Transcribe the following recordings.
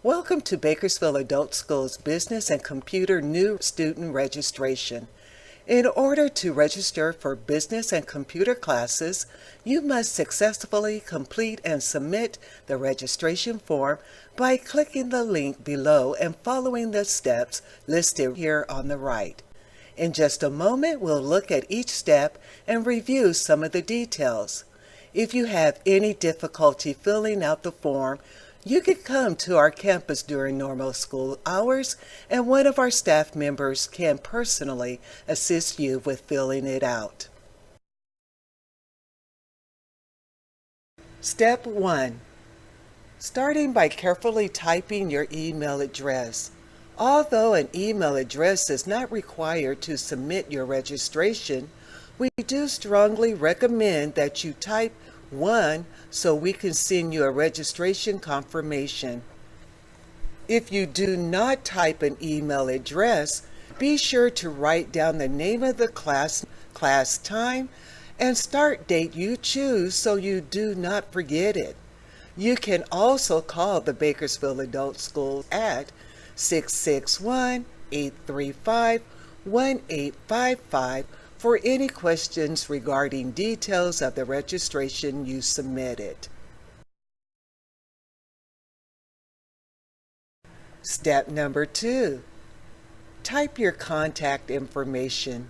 Welcome to Bakersfield Adult Schools Business and Computer New Student Registration. In order to register for business and computer classes, you must successfully complete and submit the registration form by clicking the link below and following the steps listed here on the right. In just a moment, we'll look at each step and review some of the details. If you have any difficulty filling out the form, you can come to our campus during normal school hours, and one of our staff members can personally assist you with filling it out. Step 1. Starting by carefully typing your email address. Although an email address is not required to submit your registration, we do strongly recommend that you type 1 so we can send you a registration confirmation. If you do not type an email address, be sure to write down the name of the class time, and start date you choose so you do not forget it. You can also call the Bakersfield Adult Schools at 661-835-1855 for any questions regarding details of the registration you submitted. Step number 2. Type your contact information.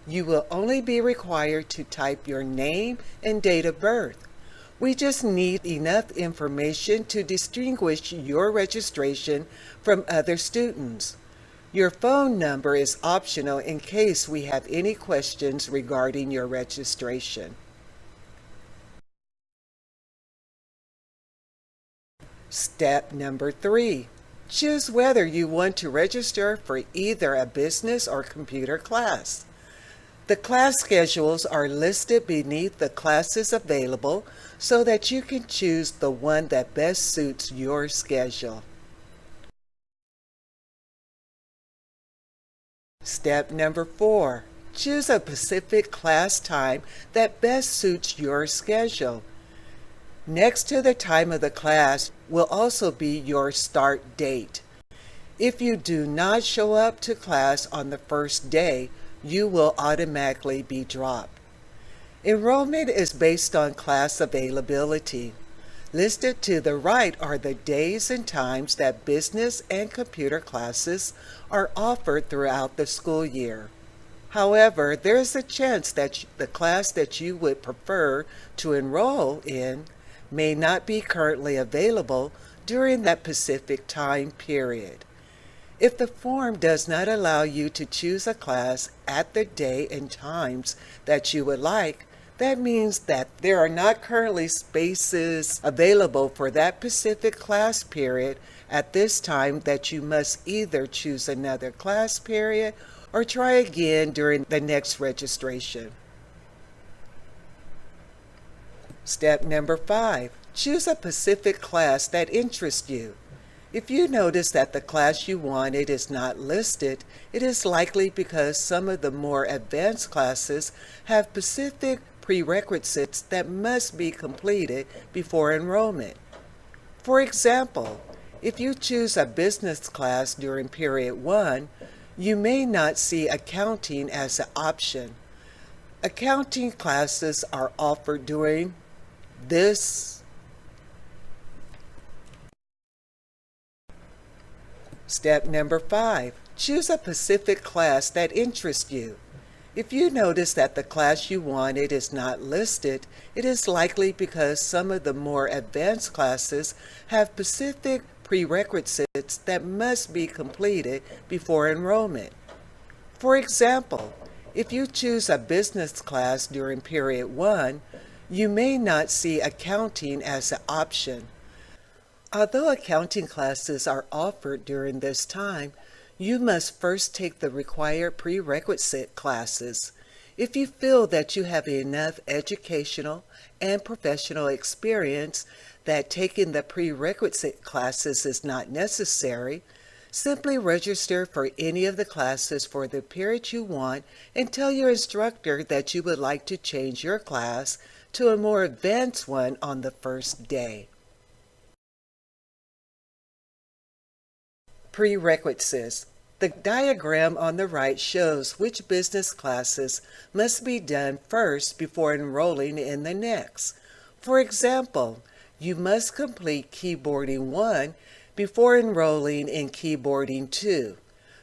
You will only be required to type your name and date of birth. We just need enough information to distinguish your registration from other students. Your phone number is optional in case we have any questions regarding your registration. Step number 3. Choose whether you want to register for either a business or computer class. The class schedules are listed beneath the classes available so that you can choose the one that best suits your schedule. Step number 4. Choose a specific class time that best suits your schedule. Next to the time of the class will also be your start date. If you do not show up to class on the first day, you will automatically be dropped. Enrollment is based on class availability. Listed to the right are the days and times that business and computer classes are offered throughout the school year. However, there is a chance that the class that you would prefer to enroll in may not be currently available during that specific time period. If the form does not allow you to choose a class at the day and times that you would like, that means that there are not currently spaces available for that specific class period at this time, that you must either choose another class period or try again during the next registration. Step number 5. Choose a specific class that interests you. If you notice that the class you wanted is not listed, it is likely because some of the more advanced classes have specific prerequisites that must be completed before enrollment. For example, if you choose a business class during period 1, you may not see accounting as an option. Accounting classes are offered during this. Step number 5. Choose a specific class that interests you. If you notice that the class you wanted is not listed, it is likely because some of the more advanced classes have specific prerequisites that must be completed before enrollment. For example, if you choose a business class during period 1, you may not see accounting as an option. Although accounting classes are offered during this time, you must first take the required prerequisite classes. If you feel that you have enough educational and professional experience that taking the prerequisite classes is not necessary, Simply register for any of the classes for the period you want and tell your instructor that you would like to change your class to a more advanced one on the first day. Prerequisites. The diagram on the right shows which business classes must be done first before enrolling in the next. For example, you must complete Keyboarding 1 before enrolling in Keyboarding 2.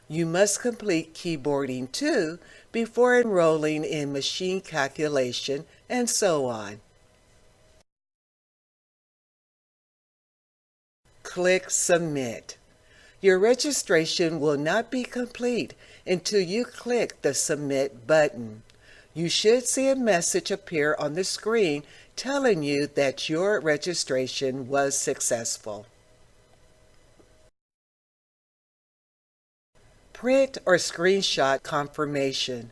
You must complete Keyboarding 2 before enrolling in Machine Calculation, and so on. Click Submit. Your registration will not be complete until you click the Submit button. You should see a message appear on the screen telling you that your registration was successful. Print or screenshot confirmation.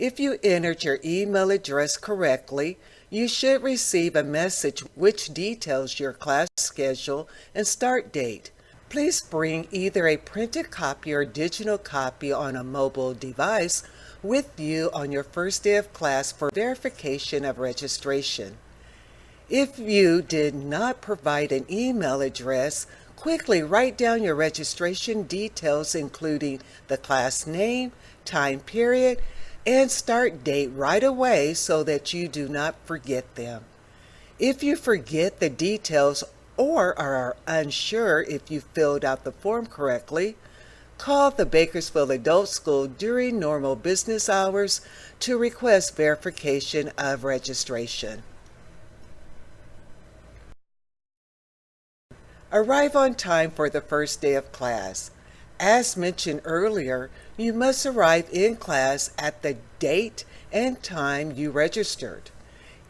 If you entered your email address correctly, you should receive a message which details your class schedule and start date. Please bring either a printed copy or digital copy on a mobile device with you on your first day of class for verification of registration. If you did not provide an email address, quickly write down your registration details, including the class name, time period, and start date right away so that you do not forget them. If you forget the details or are unsure if you filled out the form correctly, call the Bakersfield Adult School during normal business hours to request verification of registration. Arrive on time for the first day of class. As mentioned earlier, you must arrive in class at the date and time you registered.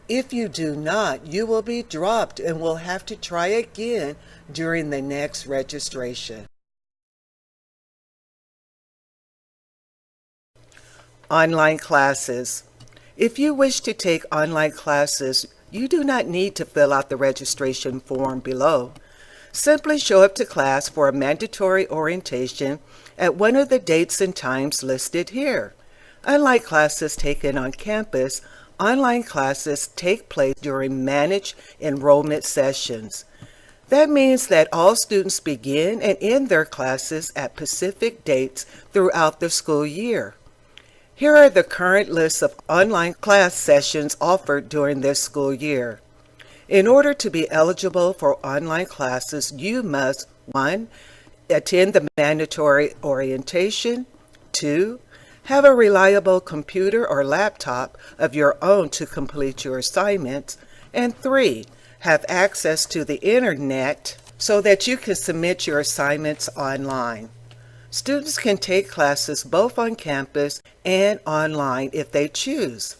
If you do not, you will be dropped and will have to try again during the next registration. Online classes. If you wish to take online classes, you do not need to fill out the registration form below. Simply show up to class for a mandatory orientation at one of the dates and times listed here. Unlike classes taken on campus, online classes take place during managed enrollment sessions. That means that all students begin and end their classes at specific dates throughout the school year. Here are the current lists of online class sessions offered during this school year. In order to be eligible for online classes, you must 1. Attend the mandatory orientation, 2. Have a reliable computer or laptop of your own to complete your assignments, and 3. Have access to the internet so that you can submit your assignments online. Students can take classes both on campus and online if they choose.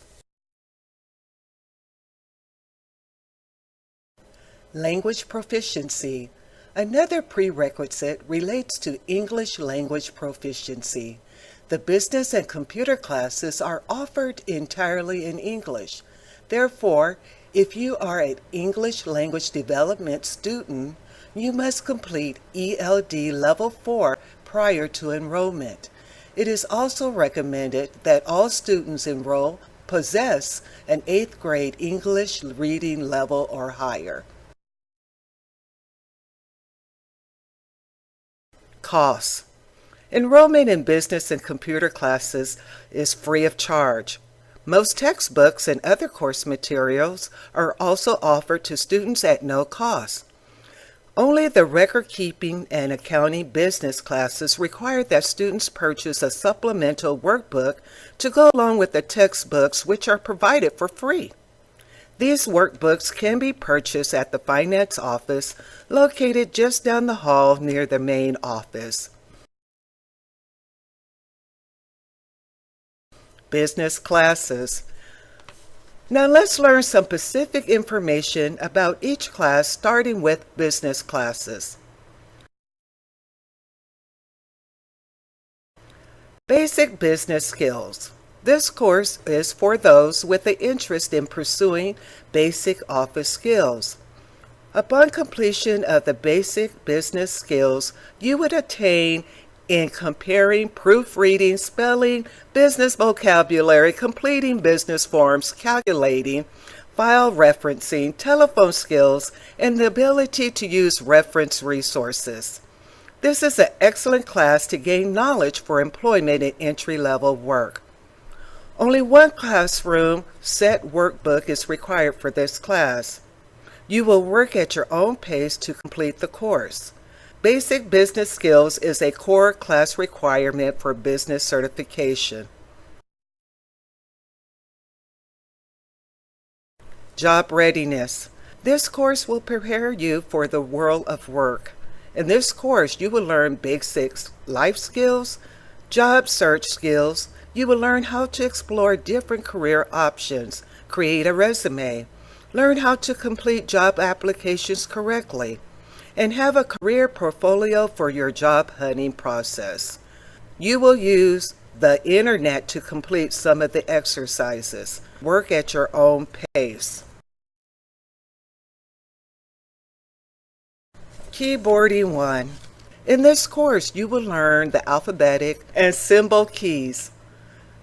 Language proficiency. Another prerequisite relates to English language proficiency. The business and computer classes are offered entirely in English. Therefore, if you are an English language development student, you must complete ELD Level 4 prior to enrollment. It is also recommended that all students enroll possess an 8th grade English reading level or higher. Costs. Enrollment in business and computer classes is free of charge. Most textbooks and other course materials are also offered to students at no cost. Only the record-keeping and accounting business classes require that students purchase a supplemental workbook to go along with the textbooks, which are provided for free. These workbooks can be purchased at the finance office located just down the hall near the main office. Business classes. Now let's learn some specific information about each class, starting with business classes. Basic business skills. This course is for those with an interest in pursuing basic office skills. Upon completion of the basic business skills, you would attain in comparing, proofreading, spelling, business vocabulary, completing business forms, calculating, file referencing, telephone skills, and the ability to use reference resources. This is an excellent class to gain knowledge for employment in entry-level work. Only one classroom set workbook is required for this class. You will work at your own pace to complete the course. Basic Business Skills is a core class requirement for business certification. Job Readiness. This course will prepare you for the world of work. In this course, you will learn basic life skills, job search skills. You will learn how to explore different career options, create a resume, learn how to complete job applications correctly, and have a career portfolio for your job hunting process. You will use the internet to complete some of the exercises. Work at your own pace. Keyboarding 1. In this course, you will learn the alphabetic and symbol keys.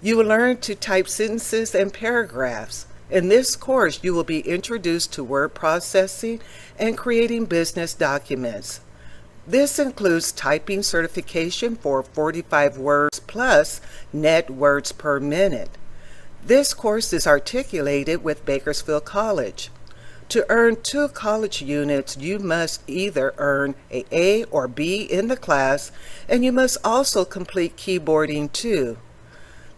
You will learn to type sentences and paragraphs. In this course, you will be introduced to word processing and creating business documents. This includes typing certification for 45 words plus net words per minute. This course is articulated with Bakersfield College. To earn 2 college units, you must either earn an A or B in the class, and you must also complete Keyboarding 2.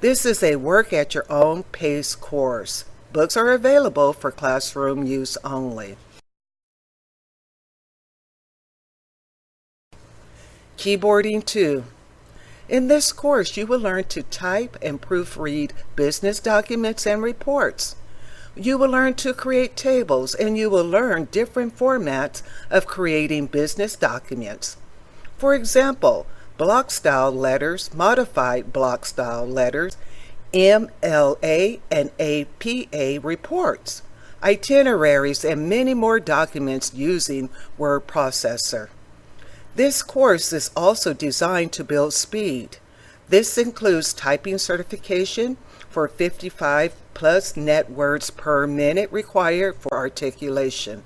This is a work at your own pace course. Books are available for classroom use only. Keyboarding 2. In this course, you will learn to type and proofread business documents and reports. You will learn to create tables, and you will learn different formats of creating business documents. For example, block style letters, modified block style letters, MLA and APA reports, itineraries, and many more documents using word processor. This course is also designed to build speed. This includes typing certification for 55 plus net words per minute required for articulation.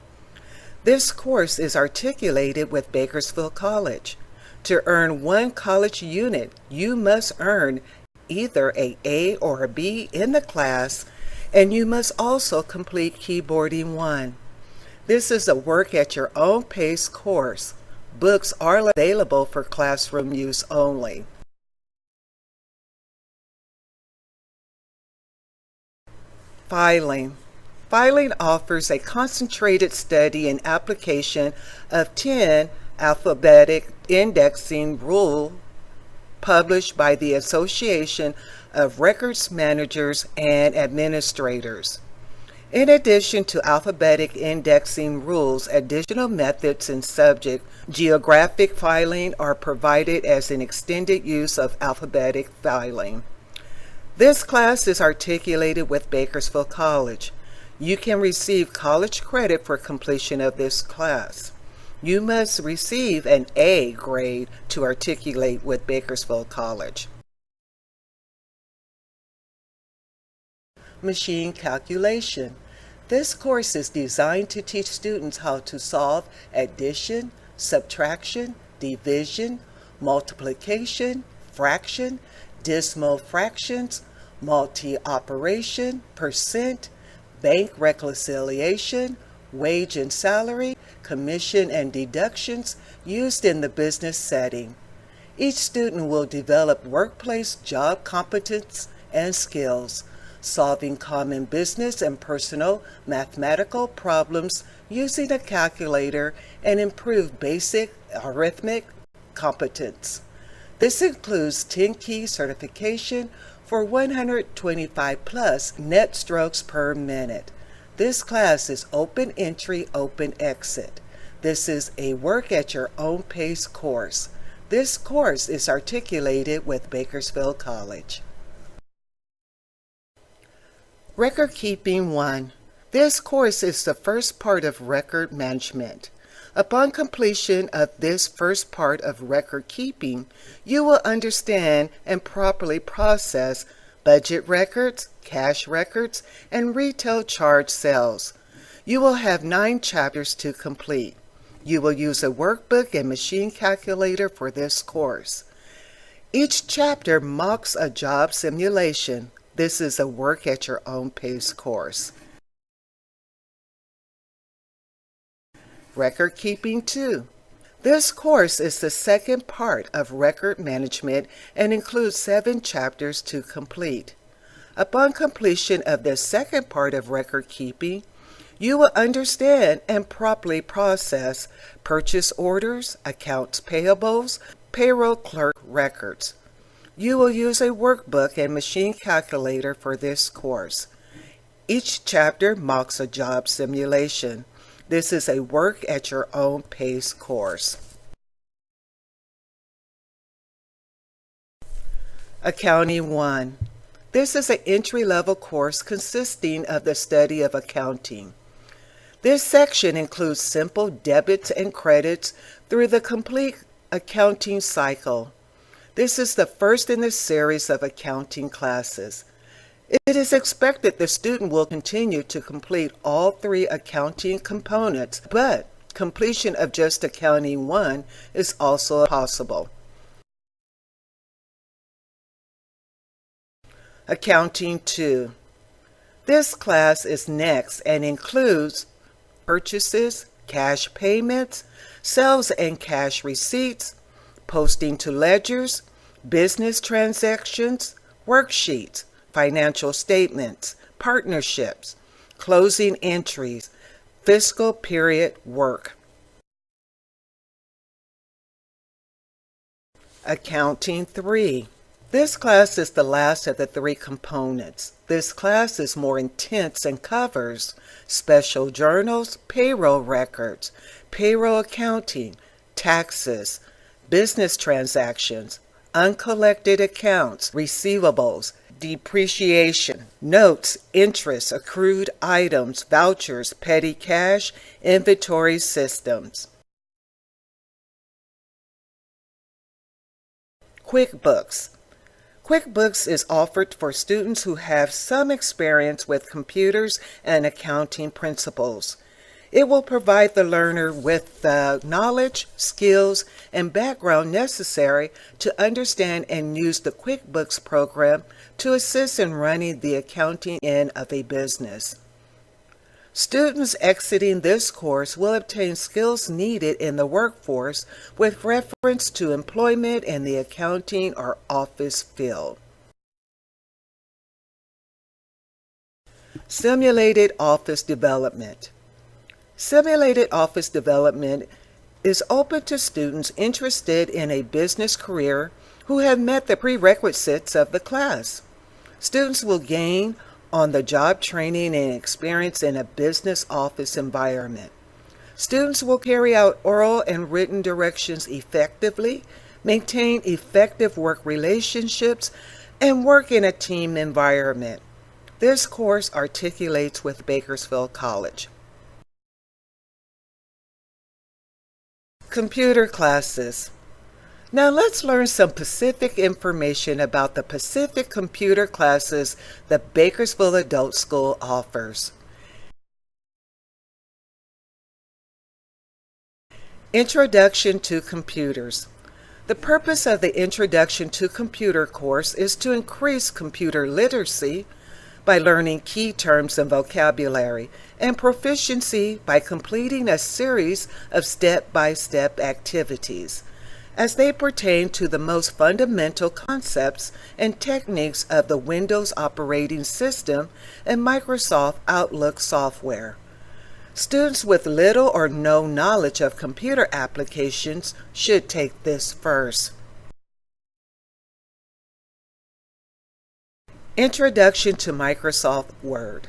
This course is articulated with Bakersfield College. To earn 1 college unit, you must earn either an A or a B in the class, and you must also complete Keyboarding 1. This is a work at your own pace course. Books are available for classroom use only. Filing. Filing offers a concentrated study and application of 10 alphabetic indexing rules published by the Association of Records Managers and Administrators. In addition to alphabetic indexing rules, additional methods and subject geographic filing are provided as an extended use of alphabetic filing. This class is articulated with Bakersfield College. You can receive college credit for completion of this class. You must receive an A grade to articulate with Bakersfield College. Machine calculation. This course is designed to teach students how to solve addition, subtraction, division, multiplication, fraction, decimal fractions, multi-operation, percent, bank reconciliation, wage and salary, commission and deductions used in the business setting. Each student will develop workplace job competence and skills, solving common business and personal mathematical problems using a calculator, and improve basic arithmetic competence. This includes 10 key certification for 125 plus net strokes per minute. This class is open entry, open exit. This is a work at your own pace course. This course is articulated with Bakersfield College. Record Keeping 1. This course is the first part of record management. Upon completion of this first part of record keeping, you will understand and properly process budget records, cash records, and retail charge sales. You will have 9 chapters to complete. You will use a workbook and machine calculator for this course. Each chapter mocks a job simulation. This is a work at your own pace course. Record Keeping 2. This course is the second part of record management and includes 7 chapters to complete. Upon completion of the second part of record keeping, you will understand and properly process purchase orders, accounts payables, payroll clerk records. You will use a workbook and machine calculator for this course. Each chapter mocks a job simulation. This is a work at your own pace course. Accounting 1. This is an entry-level course consisting of the study of accounting. This section includes simple debits and credits through the complete accounting cycle. This is the first in the series of accounting classes. It is expected the student will continue to complete all 3 accounting components, but completion of just Accounting 1 is also possible. Accounting 2. This class is next and includes purchases, cash payments, sales and cash receipts, posting to ledgers, business transactions, worksheets, financial statements, partnerships, closing entries, fiscal period work. Accounting 3. This class is the last of the 3 components. This class is more intense and covers special journals, payroll records, payroll accounting, taxes, business transactions, uncollected accounts, receivables, depreciation, notes, interest, accrued items, vouchers, petty cash, inventory systems. QuickBooks. QuickBooks is offered for students who have some experience with computers and accounting principles. It will provide the learner with the knowledge, skills, and background necessary to understand and use the QuickBooks program to assist in running the accounting end of a business. Students exiting this course will obtain skills needed in the workforce with reference to employment in the accounting or office field. Simulated Office Development. Simulated Office Development is open to students interested in a business career who have met the prerequisites of the class. Students will gain on-the-job training and experience in a business office environment. Students will carry out oral and written directions effectively, maintain effective work relationships, and work in a team environment. This course articulates with Bakersfield College. Computer classes. Now let's learn some specific information about the specific computer classes the Bakersfield Adult School offers. Introduction to Computers. The purpose of the Introduction to Computer course is to increase computer literacy by learning key terms and vocabulary, and proficiency by completing a series of step-by-step activities as they pertain to the most fundamental concepts and techniques of the Windows operating system and Microsoft Outlook software. Students with little or no knowledge of computer applications should take this first. Introduction to Microsoft Word.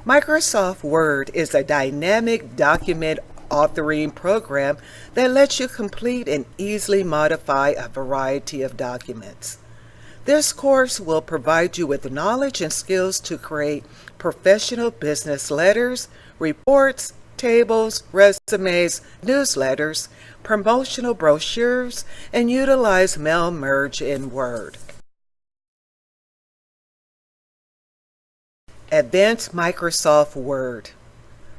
Microsoft Word is a dynamic document authoring program that lets you complete and easily modify a variety of documents. This course will provide you with knowledge and skills to create professional business letters, reports, tables, resumes, newsletters, promotional brochures, and utilize Mail Merge in Word. Advanced Microsoft Word.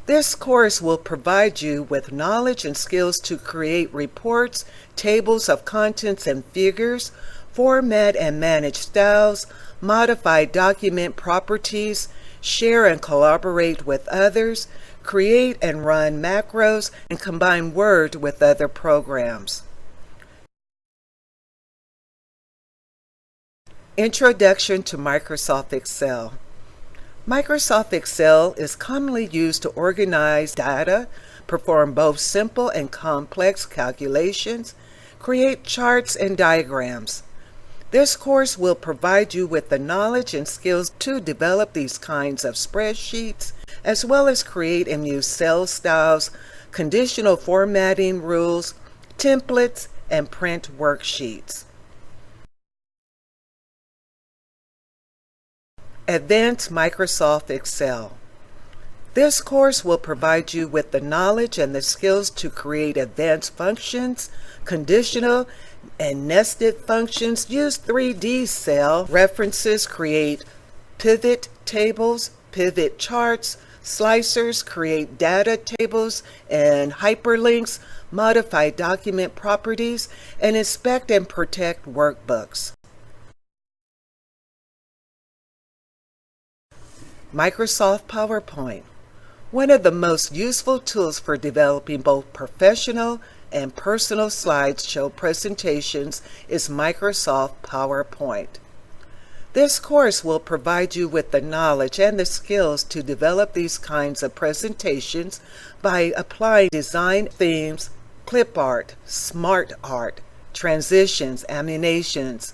This course will provide you with knowledge and skills to create reports, tables of contents and figures, format and manage styles, modify document properties, share and collaborate with others, create and run macros, and combine Word with other programs. Introduction to Microsoft Excel. Microsoft Excel is commonly used to organize data, perform both simple and complex calculations, create charts and diagrams. This course will provide you with the knowledge and skills to develop these kinds of spreadsheets, as well as create and use cell styles, conditional formatting rules, templates, and print worksheets. Advanced Microsoft Excel. This course will provide you with the knowledge and the skills to create advanced functions, conditional and nested functions, use 3D cell references, create pivot tables, pivot charts, slicers, create data tables and hyperlinks, modify document properties, and inspect and protect workbooks. Microsoft PowerPoint. One of the most useful tools for developing both professional and personal slideshow presentations is Microsoft PowerPoint. This course will provide you with the knowledge and the skills to develop these kinds of presentations by applying design themes, clip art, smart art, transitions, animations,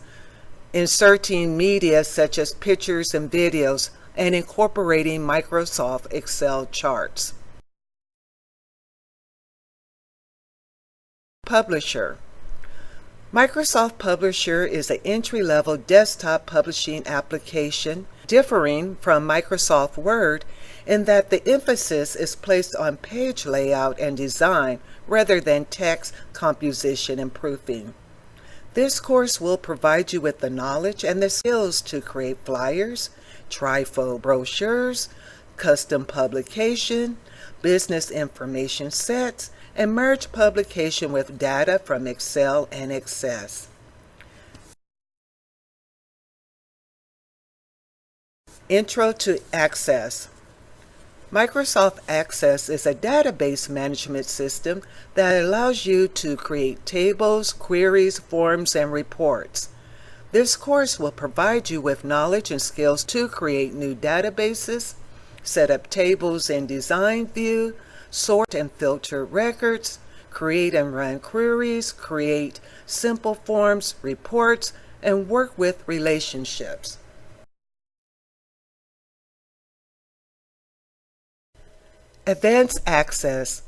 inserting media such as pictures and videos, and incorporating Microsoft Excel charts. Publisher. Microsoft Publisher is an entry-level desktop publishing application differing from Microsoft Word in that the emphasis is placed on page layout and design rather than text composition and proofing. This course will provide you with the knowledge and the skills to create flyers, trifold brochures, custom publication, business information sets, and merge publication with data from Excel and Access. Intro to Access. Microsoft Access is a database management system that allows you to create tables, queries, forms, and reports. This course will provide you with knowledge and skills to create new databases, set up tables in Design View, sort and filter records, create and run queries, create simple forms, reports, and work with relationships. Advanced Access.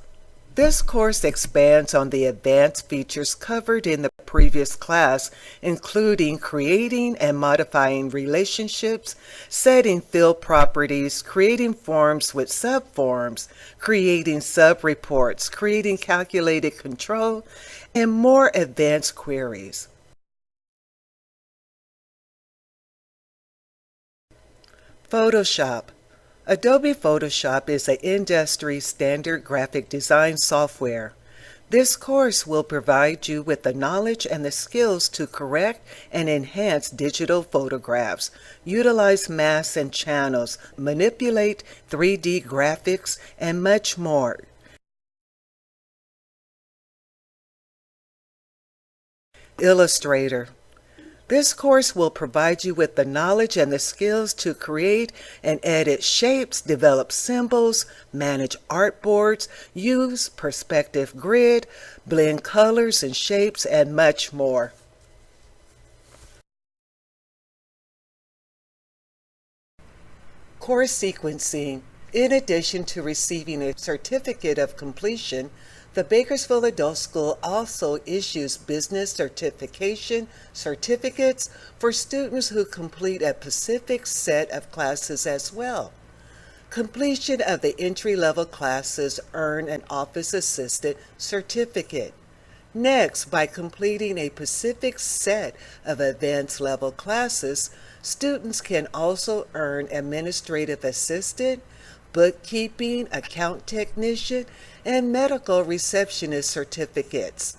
This course expands on the advanced features covered in the previous class, including creating and modifying relationships, setting field properties, creating forms with subforms, creating sub-reports, creating calculated control, and more advanced queries. Photoshop. Adobe Photoshop is an industry standard graphic design software. This course will provide you with the knowledge and the skills to correct and enhance digital photographs, utilize masks and channels, manipulate 3D graphics, and much more. Illustrator. This course will provide you with the knowledge and the skills to create and edit shapes, develop symbols, manage artboards, use perspective grid, blend colors and shapes, and much more. Course sequencing. In addition to receiving a certificate of completion, the Bakersfield Adult School also issues business certification certificates for students who complete a specific set of classes as well. Completion of the entry-level classes earn an office assistant certificate. Next, by completing a specific set of advanced level classes, students can also earn administrative assistant, bookkeeping, account technician, and medical receptionist certificates.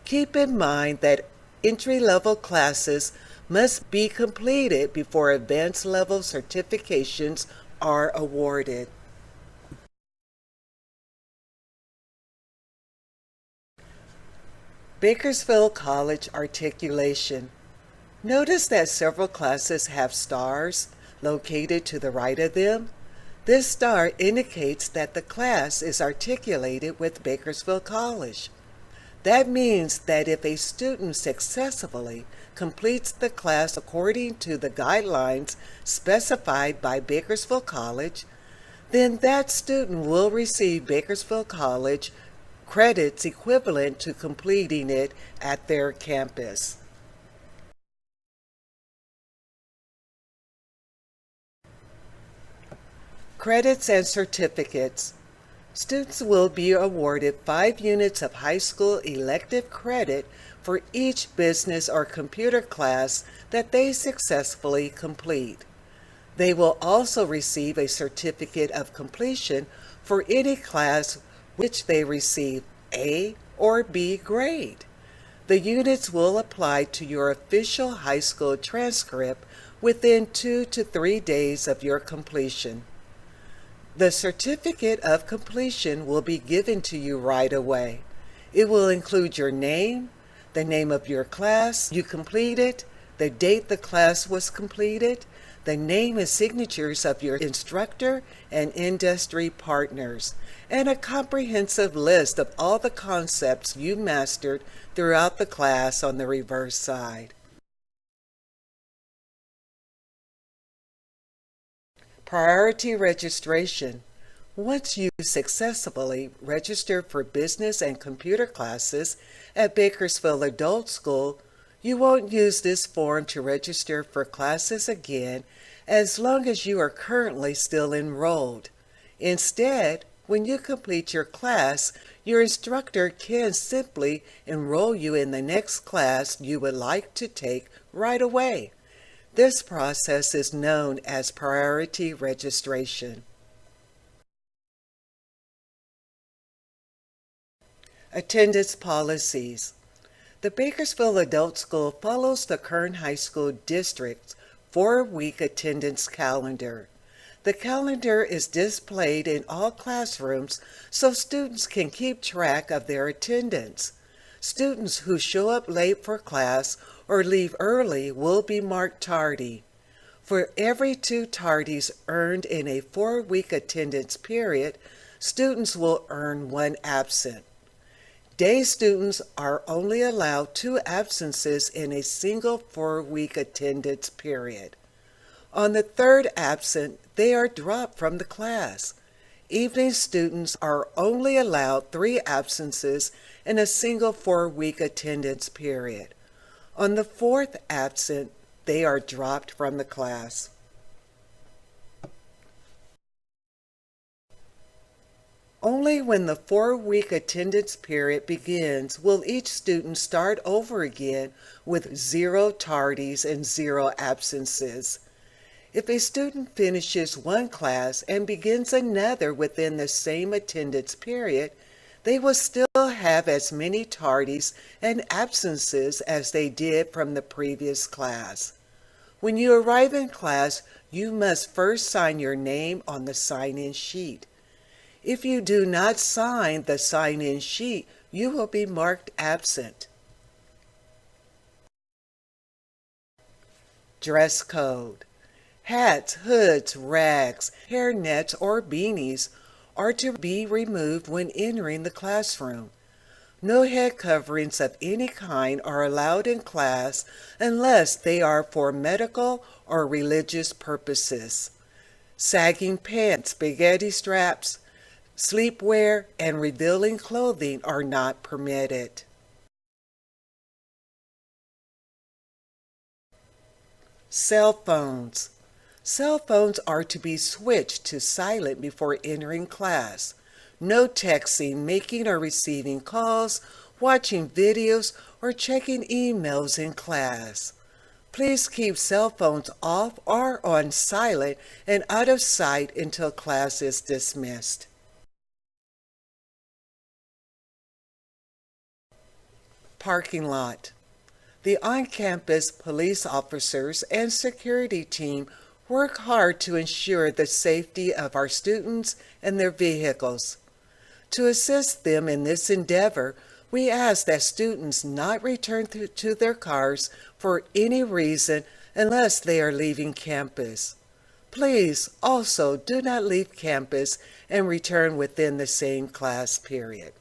Keep in mind that entry-level classes must be completed before advanced level certifications are awarded. Bakersfield College Articulation. Notice that several classes have stars located to the right of them. This star indicates that the class is articulated with Bakersfield College. That means that if a student successfully completes the class according to the guidelines specified by Bakersfield College, then that student will receive Bakersfield College credits equivalent to completing it at their campus. Credits and certificates. Students will be awarded 5 units of high school elective credit for each business or computer class that they successfully complete. They will also receive a certificate of completion for any class which they receive A or B grade. The units will apply to your official high school transcript within 2 to 3 days of your completion. The certificate of completion will be given to you right away. It will include your name, the name of your class you completed, the date the class was completed, the name and signatures of your instructor and industry partners, and a comprehensive list of all the concepts you mastered throughout the class on the reverse side. Priority registration. Once you successfully register for business and computer classes at Bakersfield Adult School, you won't use this form to register for classes again as long as you are currently still enrolled. Instead, when you complete your class, your instructor can simply enroll you in the next class you would like to take right away. This process is known as priority registration. Attendance policies. The Bakersfield Adult School follows the Kern High School District's 4-week attendance calendar. The calendar is displayed in all classrooms so students can keep track of their attendance. Students who show up late for class or leave early will be marked tardy. For every 2 tardies earned in a 4-week attendance period, students will earn 1 absent. Day students are only allowed 2 absences in a single 4-week attendance period. On the 3rd absent, they are dropped from the class. Evening students are only allowed 3 absences in a single 4-week attendance period. On the 4th absent, they are dropped from the class. Only when the 4-week attendance period begins will each student start over again with 0 tardies and 0 absences. If a student finishes one class and begins another within the same attendance period, they will still have as many tardies and absences as they did from the previous class. When you arrive in class, you must first sign your name on the sign-in sheet. If you do not sign the sign-in sheet, you will be marked absent. Dress code. Hats, hoods, rags, hairnets, or beanies are to be removed when entering the classroom. No head coverings of any kind are allowed in class unless they are for medical or religious purposes. Sagging pants, spaghetti straps, sleepwear, and revealing clothing are not permitted. Cell phones. Cell phones are to be switched to silent before entering class. No texting, making or receiving calls, watching videos, or checking emails in class. Please keep cell phones off or on silent and out of sight until class is dismissed. Parking lot. The on-campus police officers and security team work hard to ensure the safety of our students and their vehicles. To assist them in this endeavor, we ask that students not return to their cars for any reason unless they are leaving campus. Please also do not leave campus and return within the same class period.